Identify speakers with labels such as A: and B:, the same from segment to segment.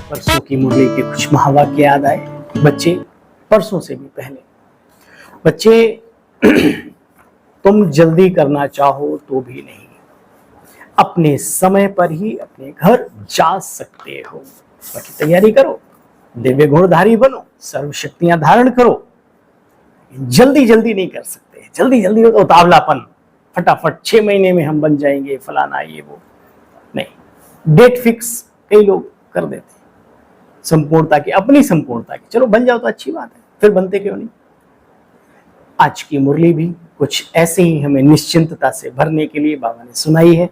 A: परसों की मुरली के कुछ महावाक्य याद आए। बच्चे, परसों से भी पहले, बच्चे तुम जल्दी करना चाहो तो भी नहीं, अपने समय पर ही अपने घर जा सकते हो। बाकी तैयारी करो, दिव्य गुणधारी बनो, सर्वशक्तियां धारण करो। जल्दी जल्दी नहीं कर सकते, जल्दी जल्दी हो तो उतावलापन, फटाफट 6 महीने में हम बन जाएंगे, फलाना ये वो नहीं। डेट फिक्स कई लोग कर देते, संपूर्णता की, अपनी संपूर्णता की। चलो बन जाओ तो अच्छी बात है, फिर बनते क्यों नहीं। आज की मुरली भी कुछ ऐसे ही हमें निश्चिंतता से भरने के लिए बाबा ने सुनाई है।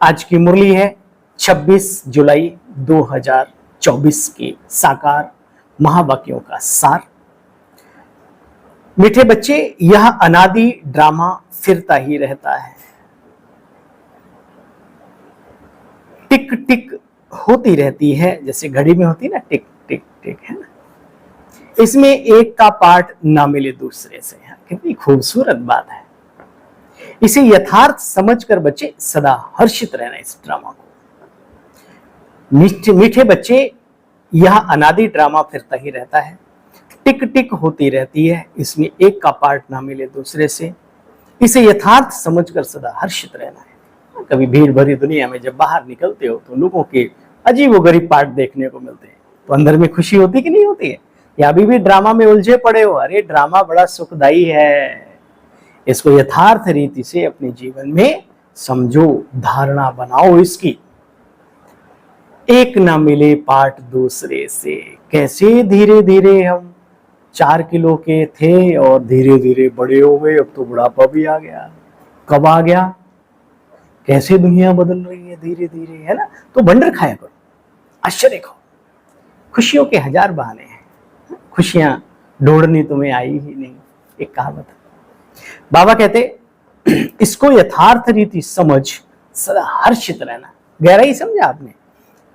A: आज की मुरली है 26 जुलाई 2024 के साकार महावाक्यों का सार। मीठे बच्चे, यह अनादि ड्रामा फिरता ही रहता है। टिक टिक होती रहती है, जैसे घड़ी में होती है ना, टिक टिक टिक, है ना। इसमें एक का पार्ट ना मिले दूसरे से, कितनी खूबसूरत बात है। इसे यथार्थ समझकर बच्चे सदा हर्षित रहना इस ड्रामा को। मीठे बच्चे, यह अनादि ड्रामा फिरता ही रहता है, टिक टिक होती रहती है, इसमें एक का पार्ट ना मिले दूसरे से। इसे यथार्थ समझकर सदा हर्षित रहना है। कभी भीड़ भरी दुनिया में जब बाहर निकलते हो तो लोगों के अजीबोगरीब पार्ट देखने को मिलते हैं, तो अंदर में खुशी होती कि नहीं होती है। या अभी भी ड्रामा में उलझे पड़े हो, अरे ड्रामा बड़ा सुखदायी है, इसको यथार्थ रीति से अपने जीवन में समझो, धारणा बनाओ इसकी। एक ना मिले पार्ट दूसरे से, कैसे धीरे धीरे हम 4 किलो के थे और धीरे धीरे बड़े हो गए, अब तो बुढ़ापा भी आ गया। कब आ गया, कैसे दुनिया बदल रही है धीरे धीरे, है ना। तो भंडर खाया करो, आश्चर्य खाओ, खुशियों के 1000 बहाने हैं, खुशियां ढूंढनी तुम्हें आई ही नहीं, एक कहावत है। बाबा कहते इसको यथार्थ रीति समझ सदा हर्षित रहना। गहराई समझा आपने।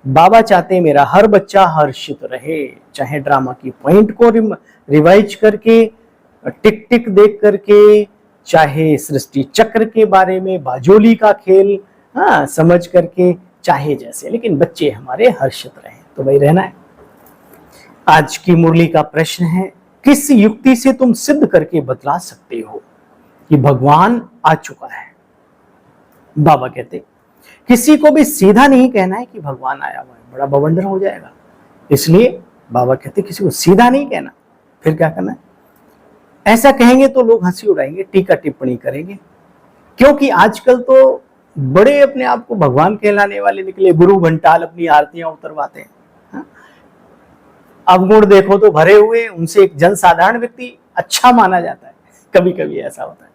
A: बाबा चाहते मेरा हर बच्चा हर्षित रहे, चाहे ड्रामा की पॉइंट को रिवाइज करके, टिक टिक देख करके, चाहे सृष्टि चक्र के बारे में बाजोली का खेल समझ करके, चाहे जैसे, लेकिन बच्चे हमारे हर्षित रहे, तो भाई रहना है। आज की मुरली का प्रश्न है, किस युक्ति से तुम सिद्ध करके बतला सकते हो कि भगवान आ चुका है। बाबा कहते किसी को भी सीधा नहीं कहना है कि भगवान आया हुआ है, बड़ा बवंडर हो जाएगा। इसलिए बाबा कहते किसी को सीधा नहीं कहना। फिर क्या करना है, ऐसा कहेंगे तो लोग हंसी उड़ाएंगे, टीका टिप्पणी करेंगे। क्योंकि आजकल तो बड़े अपने आप को भगवान कहलाने वाले निकले, गुरु घंटाल अपनी आरतियां उतरवाते हैं। अवगुण देखो तो भरे हुए, उनसे एक जनसाधारण व्यक्ति अच्छा माना जाता है। कभी कभी ऐसा होता है,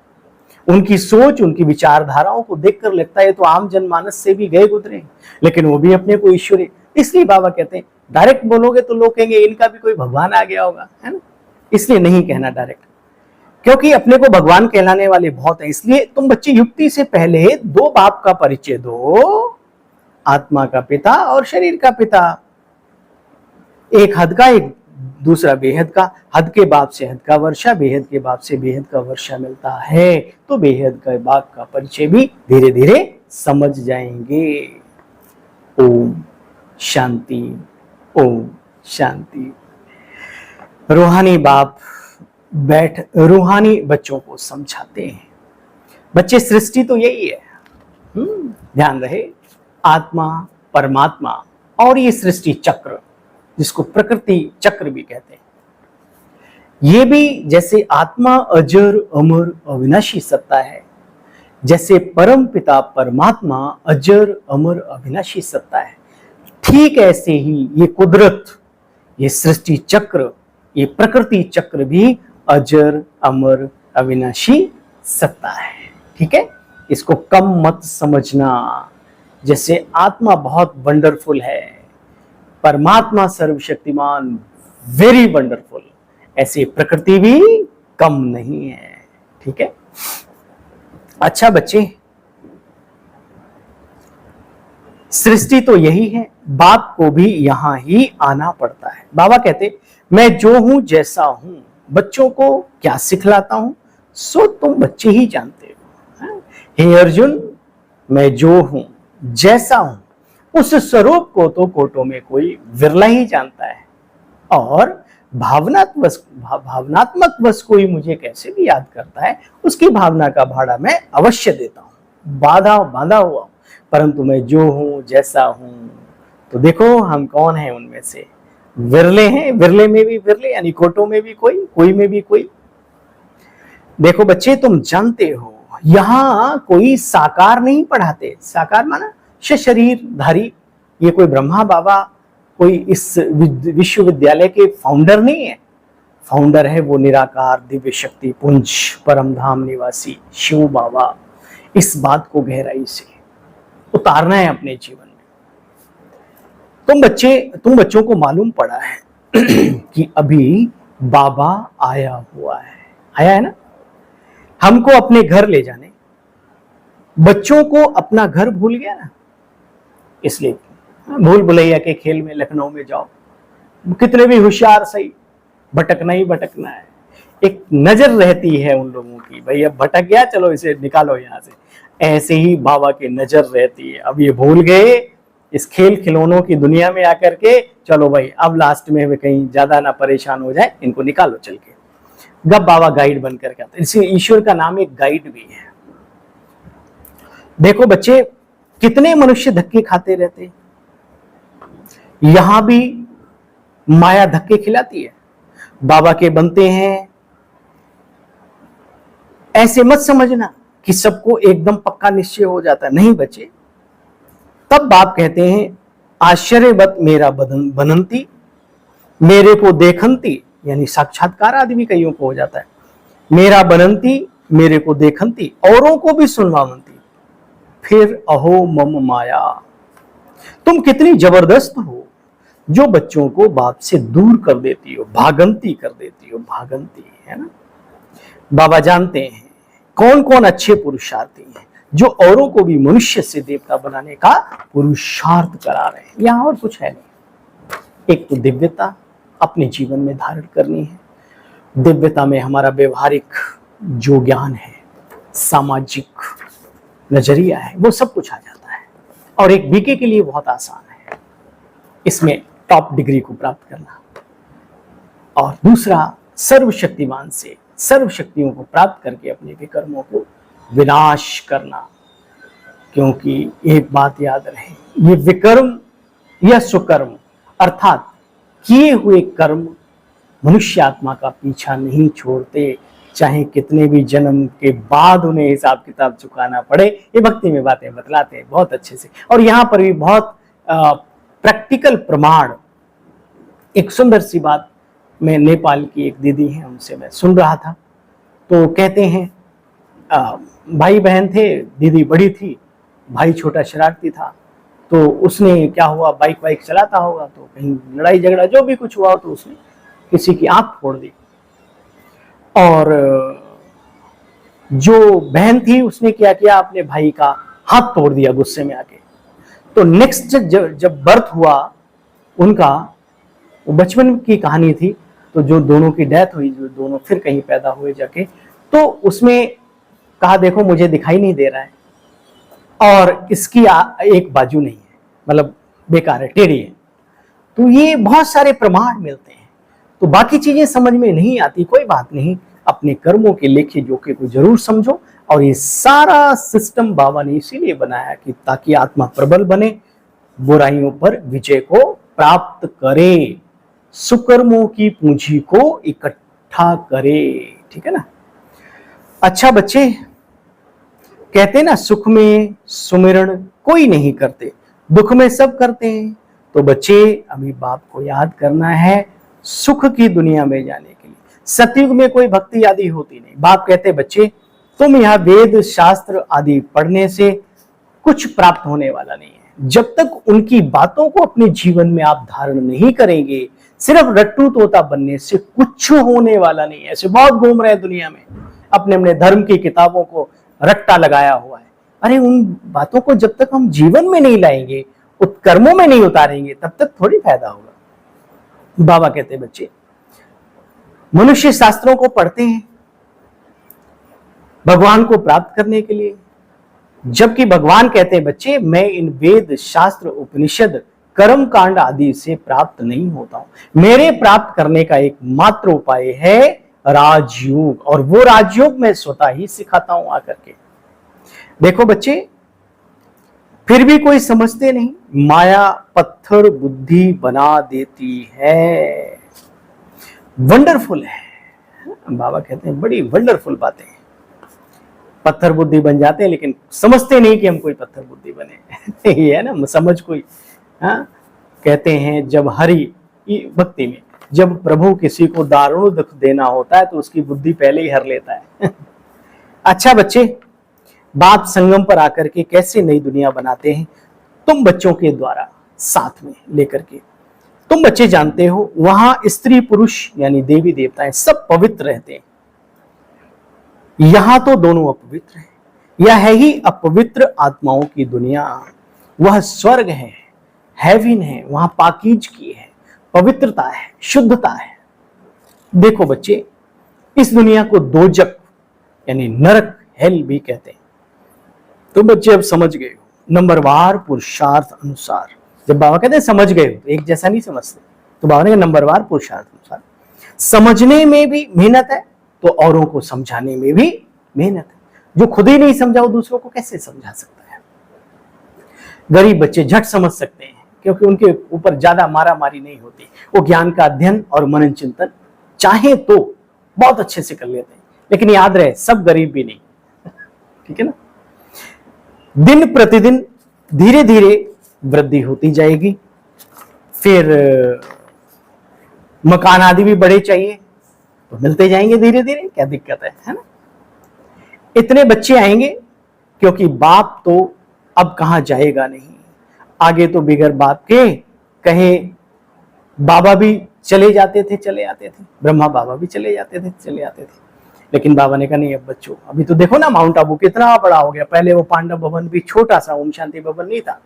A: उनकी सोच, उनकी विचारधाराओं को देखकर लगता है तो आम जनमानस से भी गए गुजरे, लेकिन वो भी अपने को ईश्वरी। इसलिए बाबा कहते हैं डायरेक्ट बोलोगे तो लोग कहेंगे इनका भी कोई भगवान आ गया होगा, है ना। इसलिए नहीं कहना डायरेक्ट, क्योंकि अपने को भगवान कहलाने वाले बहुत है। इसलिए तुम बच्चे युक्ति से पहले 2 बाप का परिचय दो, आत्मा का पिता और शरीर का पिता। एक हद का, एक दूसरा बेहद का। हद के बाप से हद का वर्षा, बेहद के बाप से बेहद का वर्षा मिलता है, तो बेहद के बाप का परिचय भी धीरे धीरे समझ जाएंगे। ओम शांति, ओम शांति। रूहानी बाप बैठ रूहानी बच्चों को समझाते हैं। बच्चे, सृष्टि तो यही है, ध्यान रहे, आत्मा, परमात्मा और ये सृष्टि चक्र, जिसको प्रकृति चक्र भी कहते हैं, ये भी जैसे आत्मा अजर अमर अविनाशी सत्ता है, जैसे परम पिता परमात्मा अजर अमर अविनाशी सत्ता है, ठीक ऐसे ही ये कुदरत, ये सृष्टि चक्र, ये प्रकृति चक्र भी अजर अमर अविनाशी सत्ता है। ठीक है, इसको कम मत समझना। जैसे आत्मा बहुत वंडरफुल है, परमात्मा सर्वशक्तिमान, वेरी वंडरफुल, ऐसे प्रकृति भी कम नहीं है। ठीक है, अच्छा बच्चे, सृष्टि तो यही है, बाप को भी यहां ही आना पड़ता है। बाबा कहते मैं जो हूं जैसा हूं, बच्चों को क्या सिखलाता हूं सो तुम बच्चे ही जानते हो। हे अर्जुन, मैं जो हूं जैसा हूं उस स्वरूप को तो कोटों में कोई विरला ही जानता है, और भावनात्मक वश कोई मुझे कैसे भी याद करता है, उसकी भावना का भाड़ा मैं अवश्य देता हूं। बांधा हुआ हूं, परंतु मैं जो हूं जैसा हूं, तो देखो हम कौन हैं उनमें से, विरले हैं, विरले में भी विरले, यानी कोटों में भी कोई में भी कोई। देखो बच्चे, तुम जानते हो यहां कोई साकार नहीं पढ़ाते। साकार माना शरीरधारी, ये कोई ब्रह्मा बाबा, कोई इस विश्वविद्यालय के फाउंडर नहीं है। फाउंडर है वो निराकार दिव्य शक्ति पुंज परम धाम निवासी शिव बाबा। इस बात को गहराई से उतारना है अपने जीवन में। तुम बच्चों को मालूम पड़ा है कि अभी बाबा आया हुआ है, आया है ना, हमको अपने घर ले जाने। बच्चों को अपना घर भूल गया ना, इसलिए भूल भुलैया के खेल में लखनऊ में जाओ, कितने भी होशियार सही, भटकना ही भटकना है। एक नजर रहती है उन लोगों की, भाई अब भटक गया, चलो इसे निकालो यहाँ से। ऐसे ही बाबा की नजर रहती है, अब ये भूल गए इस खेल खिलौनों की दुनिया में आकर के, चलो भाई अब लास्ट में वे कहीं ज्यादा ना परेशान हो जाए, इनको निकालो चल के। गब बाबा गाइड बन करके आता है, इसलिए ईश्वर का नाम एक गाइड भी है। देखो बच्चे, कितने मनुष्य धक्के खाते रहते, यहां भी माया धक्के खिलाती है। बाबा के बनते हैं, ऐसे मत समझना कि सबको एकदम पक्का निश्चय हो जाता है, नहीं बच्चे। तब बाप कहते हैं आश्चर्यवत मेरा बनंती, मेरे को देखंती, यानी साक्षात्कार आदमी कईयों को हो जाता है। मेरा बनंती, मेरे को देखंती, औरों को भी सुनवावंती, फिर अहो मम माया। तुम कितनी जबरदस्त हो जो बच्चों को बाप से दूर कर देती हो, भागंती कर देती हो, भागंती, है ना। बाबा जानते हैं कौन कौन अच्छे पुरुषार्थी हैं जो औरों को भी मनुष्य से देवता बनाने का पुरुषार्थ करा रहे हैं। यहां और कुछ है नहीं, एक तो दिव्यता अपने जीवन में धारण करनी है। दिव्यता में हमारा व्यवहारिक जो ज्ञान है, सामाजिक नजरिया है, वो सब कुछ आ जाता है, और एक बीके के लिए बहुत आसान है इसमें टॉप डिग्री को प्राप्त करना। और दूसरा, सर्वशक्तिमान से सर्व शक्तियों को प्राप्त करके अपने विकर्मों को विनाश करना। क्योंकि एक बात याद रहे, ये विकर्म या सुकर्म अर्थात किए हुए कर्म मनुष्य आत्मा का पीछा नहीं छोड़ते, चाहे कितने भी जन्म के बाद उन्हें हिसाब किताब चुकाना पड़े। ये भक्ति में बातें बतलाते हैं बहुत अच्छे से, और यहाँ पर भी बहुत प्रैक्टिकल प्रमाण। एक सुंदर सी बात, मैं नेपाल की एक दीदी है, उनसे मैं सुन रहा था, तो कहते हैं भाई बहन थे, दीदी बड़ी थी, भाई छोटा शरारती था। तो उसने क्या हुआ, बाइक वाइक चलाता होगा तो कहीं लड़ाई झगड़ा जो भी कुछ हुआ तो उसने किसी की आंख फोड़ दी, और जो बहन थी उसने क्या किया, अपने भाई का हाथ तोड़ दिया गुस्से में आके। तो नेक्स्ट जब बर्थ हुआ उनका, वो बचपन की कहानी थी, तो जो दोनों की डेथ हुई, जो दोनों फिर कहीं पैदा हुए जाके, तो उसमें कहा देखो मुझे दिखाई नहीं दे रहा है और इसकी एक बाजू नहीं है, मतलब बेकार है, टेढ़ी है। तो ये बहुत सारे प्रमाण मिलते हैं। तो बाकी चीजें समझ में नहीं आती, कोई बात नहीं, अपने कर्मों के लेखे जोखे को जरूर समझो। और ये सारा सिस्टम बाबा ने इसीलिए बनाया कि ताकि आत्मा प्रबल बने, बुराइयों पर विजय को प्राप्त करे, सुकर्मों की पूंजी को इकट्ठा करे। ठीक है ना। अच्छा बच्चे, कहते ना सुख में सुमिरण कोई नहीं करते, दुख में सब करते हैं। तो बच्चे अभी बाप को याद करना है सुख की दुनिया में जाने के लिए। सतयुग में कोई भक्ति आदि होती नहीं। बाप कहते बच्चे तुम यहाँ वेद शास्त्र आदि पढ़ने से कुछ प्राप्त होने वाला नहीं है। जब तक उनकी बातों को अपने जीवन में आप धारण नहीं करेंगे, सिर्फ रट्टू तोता बनने से कुछ होने वाला नहीं है। ऐसे बहुत घूम रहे हैं दुनिया में, अपने अपने धर्म की किताबों को रट्टा लगाया हुआ है। अरे उन बातों को जब तक हम जीवन में नहीं लाएंगे, उत्कर्मों में नहीं उतारेंगे, तब तक थोड़ी फायदा होगा। बाबा कहते बच्चे मनुष्य शास्त्रों को पढ़ते हैं भगवान को प्राप्त करने के लिए, जबकि भगवान कहते हैं बच्चे, मैं इन वेद शास्त्र उपनिषद कर्म कांड आदि से प्राप्त नहीं होता हूं। मेरे प्राप्त करने का एकमात्र उपाय है राजयोग, और वो राजयोग मैं स्वतः ही सिखाता हूं आकर के। देखो बच्चे, फिर भी कोई समझते नहीं। माया पत्थर बुद्धि बना देती है। वंडरफुल है, बाबा कहते हैं बड़ी वंडरफुल बातें। पत्थर बुद्धि बन जाते हैं, लेकिन समझते नहीं कि हम कोई पत्थर बुद्धि बने। ये है ना समझ कोई। हाँ, कहते हैं जब हरि भक्ति में जब प्रभु किसी को दारुण दुख देना होता है तो उसकी बुद्धि पहले ही हर लेता है। अच्छा बच्चे, बाप संगम पर आकर के कैसे नई दुनिया बनाते हैं, तुम बच्चों के द्वारा साथ में लेकर के। तुम बच्चे जानते हो वहां स्त्री पुरुष यानी देवी देवताएं सब पवित्र रहते हैं। यहां तो दोनों अपवित्र हैं। यह है ही अपवित्र आत्माओं की दुनिया। वह स्वर्ग है, हेवन है, वहां पाकीज की है, पवित्रता है, शुद्धता है। देखो बच्चे, इस दुनिया को दोजक यानी नरक, हेल भी कहते हैं। तो बच्चे अब समझ गए हो, नंबरवार पुरुषार्थ अनुसार। जब बाबा कहते हैं समझ गए हो, एक जैसा नहीं समझते, तो बाबा ने कहा नंबरवार पुरुषार्थ अनुसार। समझने में भी मेहनत है तो औरों को समझाने में भी मेहनत है। जो खुद ही नहीं समझा वो दूसरों को कैसे समझा सकता है। गरीब बच्चे झट समझ सकते हैं क्योंकि उनके ऊपर ज्यादा मारा मारी नहीं होती। वो ज्ञान का अध्ययन और मनन चिंतन चाहे तो बहुत अच्छे से कर लेते हैं। लेकिन याद रहे, सब गरीब भी नहीं, ठीक है ना। दिन प्रतिदिन धीरे धीरे वृद्धि होती जाएगी। फिर मकान आदि भी बड़े चाहिए तो मिलते जाएंगे धीरे धीरे, क्या दिक्कत है ना। इतने बच्चे आएंगे क्योंकि बाप तो अब कहां जाएगा नहीं। आगे तो बिगर बाप के कहे बाबा भी चले जाते थे, चले आते थे, ब्रह्मा बाबा भी चले जाते थे, चले आते थे। लेकिन बाबा ने कहा नहीं, अब बच्चों अभी तो देखो ना माउंट आबू कितना बड़ा हो गया। पहले वो पांडव भवन भी छोटा सा ओम शांति भवन नहीं था,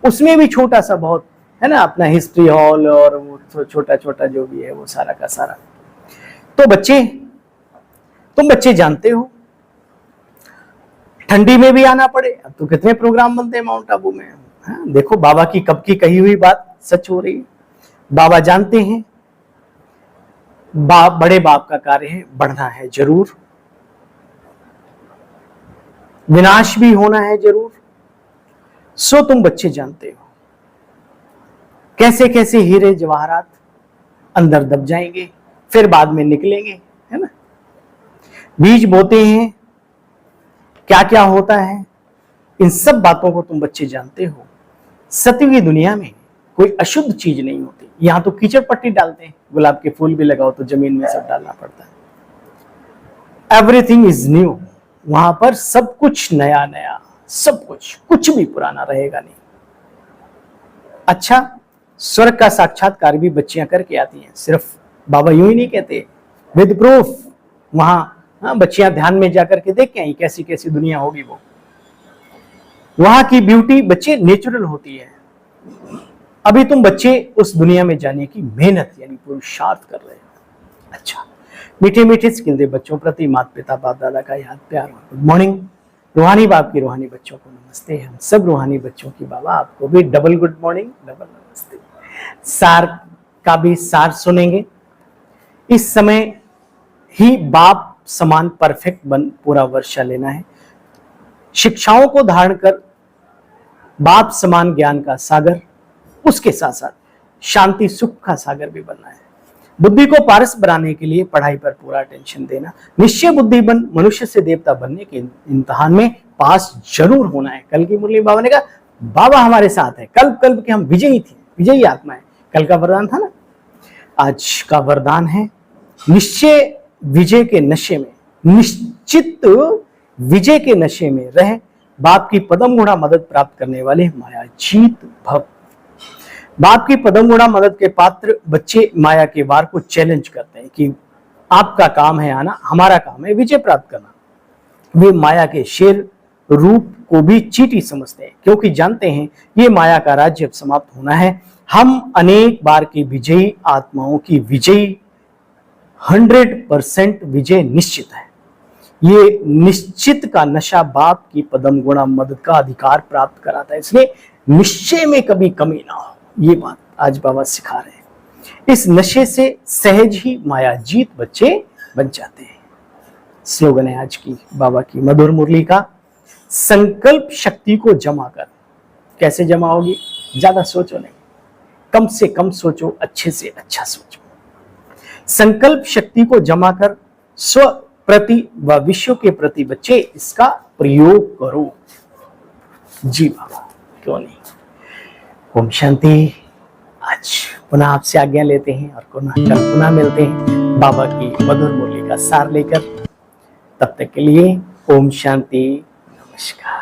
A: उसमें भी छोटा सा बहुत है ना, अपना हिस्ट्री हॉल और वो छोटा छोटा जो भी है वो सारा का सारा। तो बच्चे, तुम बच्चे जानते हो ठंडी में भी आना पड़े। अब तो कितने प्रोग्राम बनते हैं माउंट आबू में। देखो बाबा की कब की कही हुई बात सच हो रही है। बाबा जानते हैं बड़े बाप का कार्य है, बढ़ना है जरूर, विनाश भी होना है जरूर। सो तुम बच्चे जानते हो कैसे कैसे हीरे जवाहरात अंदर दब जाएंगे, फिर बाद में निकलेंगे, है ना। बीज बोते हैं, क्या क्या होता है, इन सब बातों को तुम बच्चे जानते हो। सतयुगी दुनिया में कोई अशुद्ध चीज नहीं होती। यहां तो कीचड़ पट्टी डालते हैं, गुलाब के फूल भी लगाओ तो जमीन में सब डालना पड़ता है। एवरीथिंग इज न्यू, वहां पर सब कुछ नया नया, सब कुछ भी पुराना रहेगा नहीं। अच्छा, स्वर्ग का साक्षात्कार भी बच्चियां करके आती हैं। सिर्फ बाबा यूं ही नहीं कहते, विद प्रूफ। वहां बच्चियां ध्यान में जाकर के देख के आई कैसी कैसी दुनिया होगी। वो वहां की ब्यूटी बच्चे नेचुरल होती है। अभी तुम बच्चे उस दुनिया में जाने की मेहनत यानी पुरुषार्थ कर रहे हो। अच्छा, मीठे मीठे स्किल दे बच्चों प्रति माता पिता बाप दादा का याद प्यार। Good morning. रूहानी बाप की रूहानी बच्चों को नमस्ते। हम सब रूहानी बच्चों की बाबा आपको भी डबल गुड मॉर्निंग, डबल नमस्ते। सार का भी सार सुनेंगे। इस समय ही बाप समान परफेक्ट बन पूरा वर्षा लेना है। शिक्षाओं को धारण कर बाप समान ज्ञान का सागर, उसके साथ साथ शांति सुख का सागर भी बनना है। बुद्धि को पारस बनाने के लिए पढ़ाई पर पूरा अटेंशन देना। निश्चय बुद्धि बन मनुष्य से देवता बनने के इम्तिहान में पास जरूर होना है। कल की मुरली बाबा ने कहा बाबा हमारे साथ है, कल्प कल्प के हम विजयी थे, विजयी आत्मा है। कल का वरदान था ना, आज का वरदान है निश्चय विजय के नशे में, निश्चित विजय के नशे में रह बाप की पदम गुणा मदद प्राप्त करने वाले माया जीत भव। बाप की पदम गुणा मदद के पात्र बच्चे माया के वार को चैलेंज करते हैं कि आपका काम है आना, हमारा काम है विजय प्राप्त करना। वे माया के शेर रूप को भी चींटी समझते हैं क्योंकि जानते हैं ये माया का राज्य अब समाप्त होना है। हम अनेक बार की विजयी आत्माओं की विजयी 100% विजय निश्चित है। ये निश्चित का नशा बाप की पदम गुणा मदद का अधिकार प्राप्त कराता है, इसलिए निश्चय में कभी कमी ना हो। ये बात आज बाबा सिखा रहे हैं। इस नशे से सहज ही माया जीत बच्चे बन जाते हैं। स्लोगन है आज की बाबा की मधुर मुरली का, संकल्प शक्ति को जमा कर। कैसे जमा होगी? ज्यादा सोचो नहीं, कम से कम सोचो, अच्छे से अच्छा सोचो। संकल्प शक्ति को जमा कर स्व प्रति व विश्व के प्रति बच्चे इसका प्रयोग करो। जी बाबा, क्यों नहीं। ओम शांति। आज पुनः आपसे आज्ञा लेते हैं और कल पुनः मिलते हैं बाबा की मधुर मुरली का सार लेकर। तब तक के लिए ओम शांति, नमस्कार।